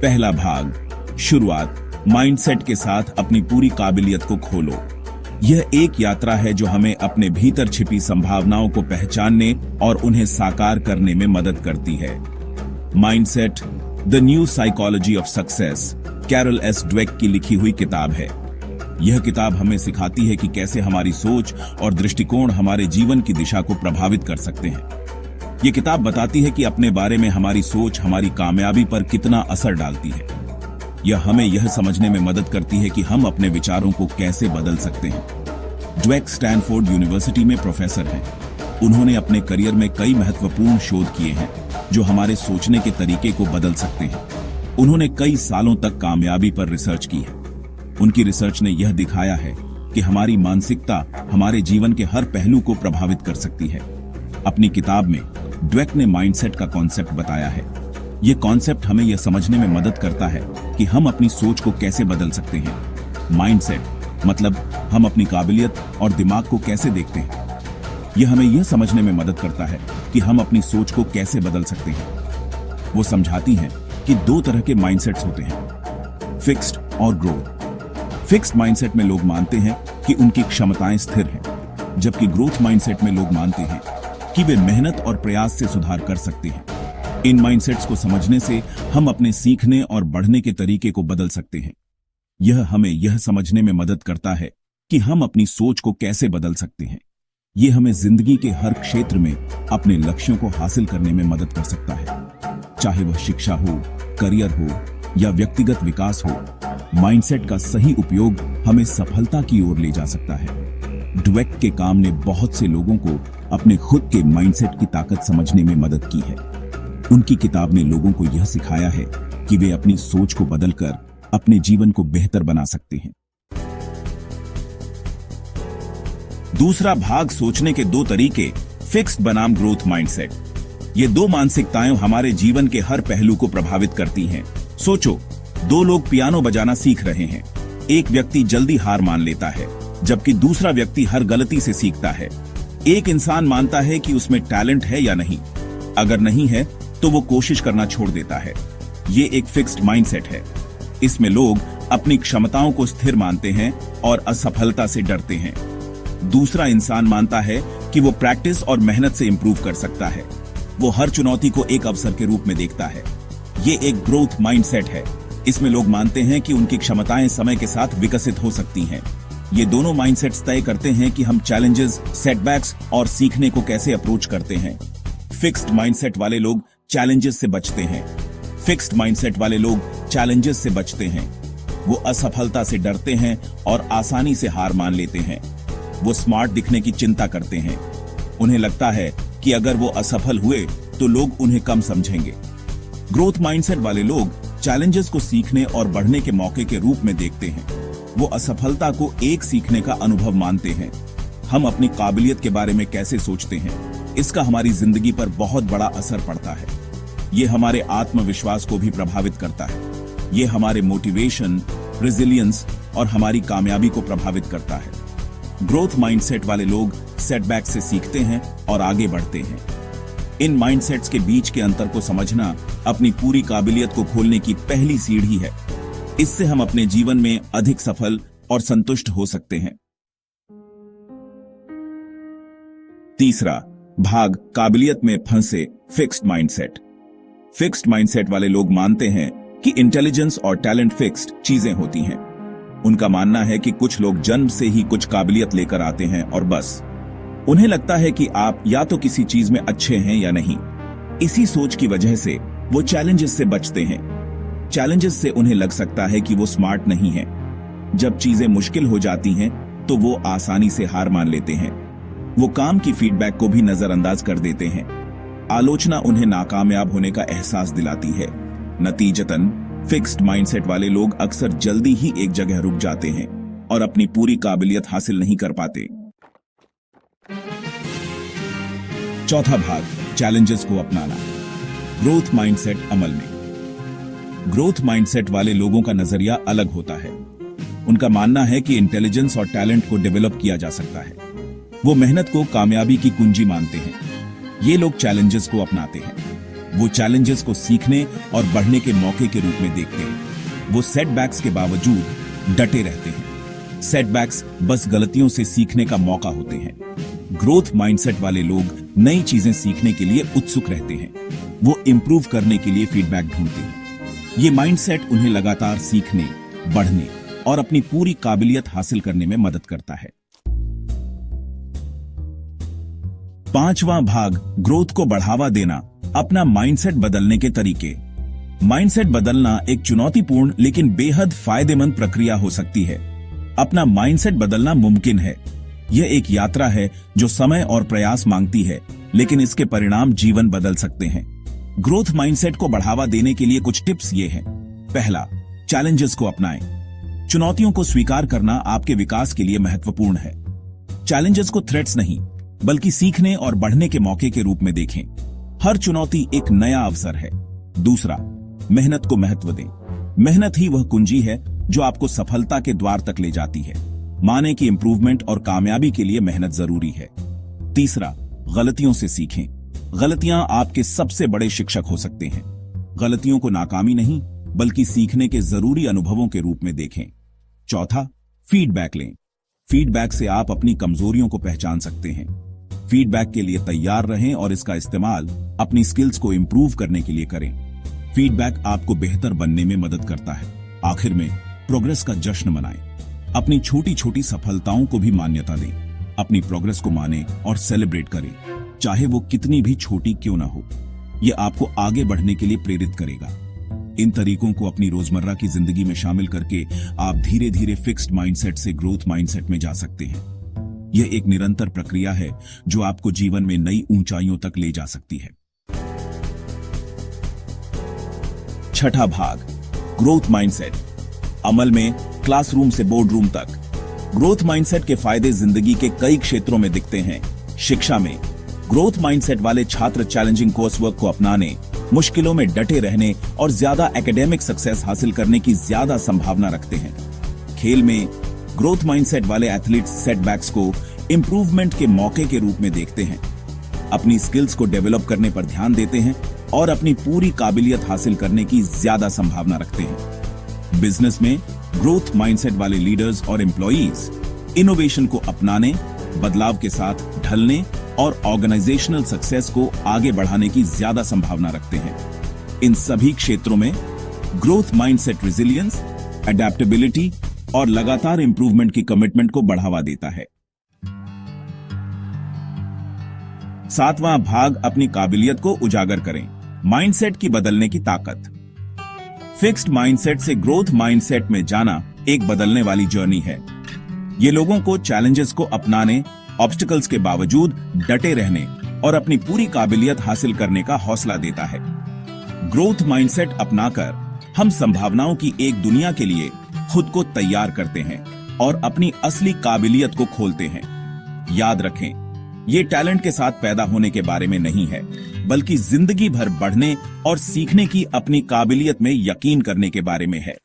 पहला भाग, शुरुआत। माइंडसेट के साथ अपनी पूरी काबिलियत को खोलो। यह एक यात्रा है जो हमें अपने भीतर छिपी संभावनाओं को पहचानने और उन्हें साकार करने में मदद करती है। Mindset, the new psychology of success, Carol S Dweck की लिखी हुई किताब है। यह किताब हमें सिखाती है कि कैसे हमारी सोच और दृष्टिकोण हमारे जीवन की दिशा को प्रभावित कर सकते हैं। यह किताब बताती है कि अपने बारे में हमारी सोच हमारी कामयाबी पर कितना असर डालती है। यह हमें यह समझने में मदद करती है कि हम अपने विचारों को कैसे बदल सकते हैं। ड्वेक स्टैनफोर्ड यूनिवर्सिटी में प्रोफेसर हैं। उन्होंने अपने करियर में कई महत्वपूर्ण शोध किए हैं जो हमारे सोचने के तरीके को बदल सकते हैं। उन्होंने कई सालों तक कामयाबी पर रिसर्च की है। उनकी रिसर्च ने यह दिखाया है कि हमारी मानसिकता हमारे जीवन के हर पहलू को प्रभावित कर सकती है। अपनी किताब में ड्वेक ने माइंडसेट का कॉन्सेप्ट बताया है। यह कॉन्सेप्ट हमें यह समझने में मदद करता है कि हम अपनी सोच को कैसे बदल सकते हैं। माइंडसेट मतलब हम अपनी काबिलियत और दिमाग को कैसे देखते हैं। यह हमें यह समझने में मदद करता है कि हम अपनी सोच को कैसे बदल सकते हैं। वो समझाती हैं कि दो तरह के माइंडसेट्स होते हैं, फिक्स्ड और ग्रोथ। फिक्स्ड माइंडसेट में लोग मानते हैं कि उनकी क्षमताएं स्थिर हैं, जबकि ग्रोथ माइंडसेट में लोग मानते हैं कि वे मेहनत और प्रयास से सुधार कर सकते हैं। इन माइंडसेट्स को समझने से हम अपने सीखने और बढ़ने के तरीके को बदल सकते हैं। यह हमें यह समझने में मदद करता है कि हम अपनी सोच को कैसे बदल सकते हैं। यह हमें जिंदगी के हर क्षेत्र में अपने लक्ष्यों को हासिल करने में मदद कर सकता है, चाहे वह शिक्षा हो, करियर हो या व्यक्तिगत विकास हो। माइंडसेट का सही उपयोग हमें सफलता की ओर ले जा सकता है। ड्वेक के काम ने बहुत से लोगों को अपने खुद के माइंडसेट की ताकत समझने में मदद की है। उनकी किताब ने लोगों को यह सिखाया है कि वे अपनी सोच को बदलकर अपने जीवन को बेहतर बना सकते हैं। दूसरा भाग, सोचने के दो तरीके, फिक्स्ड बनाम ग्रोथ माइंडसेट। ये दो मानसिकताएं हमारे जीवन के हर पहलू को प्रभावित करती हैं। सोचो, दो लोग पियानो बजाना सीख रहे हैं। एक व्यक्ति जल्दी हार मान लेता है, जबकि दूसरा व्यक्ति हर गलती से सीखता है। एक इंसान मानता है कि उसमें टैलेंट है या नहीं। अगर नहीं है तो वो कोशिश करना छोड़ देता है। ये एक फिक्स्ड माइंडसेट है। इसमें लोग अपनी क्षमताओं को स्थिर मानते हैं और असफलता से डरते हैं। दूसरा इंसान मानता है कि वो प्रैक्टिस और मेहनत से इंप्रूव कर सकता है। वो हर चुनौती को एक अवसर के रूप में देखता है। ये एक ग्रोथ माइंडसेट है। इसमें लोग मानते हैं कि उनकी क्षमताएं समय के साथ विकसित हो सकती हैं। ये दोनों माइंडसेट्स तय करते हैं कि हम चैलेंजेस, सेटबैक्स और सीखने को कैसे अप्रोच करते हैं। फिक्स्ड माइंडसेट वाले लोग चैलेंजेस से बचते हैं। फिक्स्ड माइंडसेट वाले लोग चैलेंजेस से बचते हैं। वो असफलता से डरते हैं और आसानी से हार मान लेते हैं। वो स्मार्ट दिखने की चिंता करते हैं। उन्हें लगता है कि अगर वो असफल हुए तो लोग उन्हें कम समझेंगे। ग्रोथ माइंडसेट वाले लोग चैलेंजेस को सीखने और बढ़ने के मौके के रूप में देखते हैं। वो असफलता को एक सीखने का अनुभव मानते हैं। हम अपनी काबिलियत के बारे में कैसे सोचते हैं, इसका हमारी जिंदगी पर बहुत बड़ा असर पड़ता है। ये हमारे आत्मविश्वास को भी प्रभावित करता है। ये हमारे मोटिवेशन, रेजिलियंस और हमारी कामयाबी को प्रभावित करता है। ग्रोथ माइंडसेट वाले लोग सेटबैक से सीखते हैं और आगे बढ़ते हैं। इन माइंडसेट्स के बीच के अंतर को समझना अपनी पूरी काबिलियत को खोलने की पहली सीढ़ी है। इससे हम अपने जीवन में अधिक सफल और संतुष्ट हो सकते हैं। तीसरा भाग, काबिलियत में फंसे फिक्स्ड माइंडसेट। फिक्स्ड माइंडसेट वाले लोग मानते हैं कि इंटेलिजेंस और टैलेंट फिक्स्ड चीजें होती हैं। उनका मानना है कि कुछ लोग जन्म से ही कुछ काबिलियत लेकर आते हैं और बस। उन्हें लगता है कि आप या तो किसी चीज में अच्छे हैं या नहीं। इसी सोच की वजह से वो चैलेंजेस से बचते हैं। चैलेंजेस से उन्हें लग सकता है कि वो स्मार्ट नहीं है। जब चीजें मुश्किल हो जाती हैं तो वो आसानी से हार मान लेते हैं। वो काम की फीडबैक को भी नजरअंदाज कर देते हैं। आलोचना उन्हें नाकामयाब होने का एहसास दिलाती है। नतीजतन फिक्स्ड माइंडसेट वाले लोग अक्सर जल्दी ही एक जगह रुक जाते हैं और अपनी पूरी काबिलियत हासिल नहीं कर पाते। चौथा भाग, चैलेंजेस को अपनाना। ग्रोथ माइंडसेट अमल में। ग्रोथ माइंडसेट वाले लोगों का नजरिया अलग होता है। उनका मानना है कि इंटेलिजेंस और टैलेंट को डेवलप किया जा सकता है। वो मेहनत को कामयाबी की कुंजी मानते हैं। ये लोग चैलेंजेस को अपनाते हैं। वो चैलेंजेस को सीखने और बढ़ने के मौके के रूप में देखते हैं। वो सेटबैक्स के बावजूद डटे रहते हैं। सेटबैक्स बस गलतियों से सीखने का मौका होते हैं। ग्रोथ माइंडसेट वाले लोग नई चीजें सीखने के लिए उत्सुक रहते हैं। वो इंप्रूव करने के लिए फीडबैक ढूंढते हैं। ये माइंडसेट उन्हें लगातार सीखने, बढ़ने और अपनी पूरी काबिलियत हासिल करने में मदद करता है। पांचवां भाग, ग्रोथ को बढ़ावा देना, अपना माइंडसेट बदलने के तरीके। माइंडसेट बदलना एक चुनौतीपूर्ण लेकिन बेहद फायदेमंद प्रक्रिया हो सकती है। अपना माइंडसेट बदलना मुमकिन है। यह एक यात्रा है जो समय और प्रयास मांगती है, लेकिन इसके परिणाम जीवन बदल सकते हैं। ग्रोथ माइंडसेट को बढ़ावा देने के लिए कुछ टिप्स ये हैं। पहला, चैलेंजेस को अपनाएं। चुनौतियों को स्वीकार करना आपके विकास के लिए महत्वपूर्ण है। चैलेंजेस को थ्रेट्स नहीं, बल्कि सीखने और बढ़ने के मौके के रूप में देखें। हर चुनौती एक नया अवसर है। दूसरा, मेहनत को महत्व दें। मेहनत ही वह कुंजी है जो आपको सफलता के द्वार तक ले जाती है। माने कि इंप्रूवमेंट और कामयाबी के लिए मेहनत जरूरी है। तीसरा, गलतियों से सीखें। गलतियां आपके सबसे बड़े शिक्षक हो सकते हैं। गलतियों को नाकामी नहीं, बल्कि सीखने के जरूरी अनुभवों के रूप में देखें। चौथा, फीडबैक लें। फीडबैक से आप अपनी कमजोरियों को पहचान सकते हैं। फीडबैक के लिए तैयार रहें और इसका इस्तेमाल अपनी स्किल्स को इंप्रूव करने के लिए करें। फीडबैक आपको बेहतर बनने में मदद करता है। आखिर में, प्रोग्रेस का जश्न मनाएं। अपनी छोटी छोटी सफलताओं को भी मान्यता दें। अपनी प्रोग्रेस को मानें और सेलिब्रेट करें, चाहे वो कितनी भी छोटी क्यों ना हो। यह आपको आगे बढ़ने के लिए प्रेरित करेगा। इन तरीकों को अपनी रोजमर्रा की जिंदगी में शामिल करके आप धीरे धीरे फिक्स्ड माइंडसेट से ग्रोथ माइंडसेट में जा सकते हैं। यह एक निरंतर प्रक्रिया है जो आपको जीवन में नई ऊंचाइयों तक ले जा सकती है। छठा भाग, ग्रोथ माइंडसेट, अमल में क्लासरूम से बोर्डरूम तक। ग्रोथ माइंडसेट के फायदे जिंदगी के कई क्षेत्रों में दिखते हैं। शिक्षा में, ग्रोथ माइंडसेट वाले छात्र चैलेंजिंग कोर्स वर्क को अपनाने, मुश्किलों में डटे रहने और ज्यादा एकेडमिक सक्सेस हासिल करने की ज्यादा संभावना रखते हैं। खेल में, ग्रोथ माइंडसेट वाले एथलीट्स सेटबैक्स को इंप्रूवमेंट के मौके के रूप में देखते हैं, अपनी स्किल्स को डेवलप करने पर ध्यान देते हैं और अपनी पूरी काबिलियत हासिल करने की ज्यादा संभावना रखते हैं। बिजनेस में, ग्रोथ माइंडसेट वाले लीडर्स और एम्प्लॉइज इनोवेशन को अपनाने, बदलाव के साथ ढलने और ऑर्गेनाइजेशनल सक्सेस को आगे बढ़ाने की ज्यादा संभावना रखते हैं। इन सभी क्षेत्रों में ग्रोथ माइंडसेट रेजिलियंस, अडैप्टेबिलिटी और लगातार इंप्रूवमेंट की कमिटमेंट को बढ़ावा देता है। सातवां भाग, अपनी काबिलियत को उजागर करें। माइंडसेट की बदलने की ताकत। फिक्स्ड माइंडसेट से ग्रोथ माइंडसेट में जाना एक बदलने वाली जर्नी है। ये लोगों को चैलेंजेस को अपनाने, ऑब्स्टिकल्स के बावजूद डटे रहने और अपनी पूरी काबिलियत हासिल करने का हौसला देता है। ग्रोथ माइंडसेट अपनाकर हम संभावनाओं की एक दुनिया के लिए खुद को तैयार करते हैं और अपनी असली काबिलियत को खोलते हैं। याद रखें, ये टैलेंट के साथ पैदा होने के बारे में नहीं है, बल्कि जिंदगी भर बढ़ने और सीखने की अपनी काबिलियत में यकीन करने के बारे में है।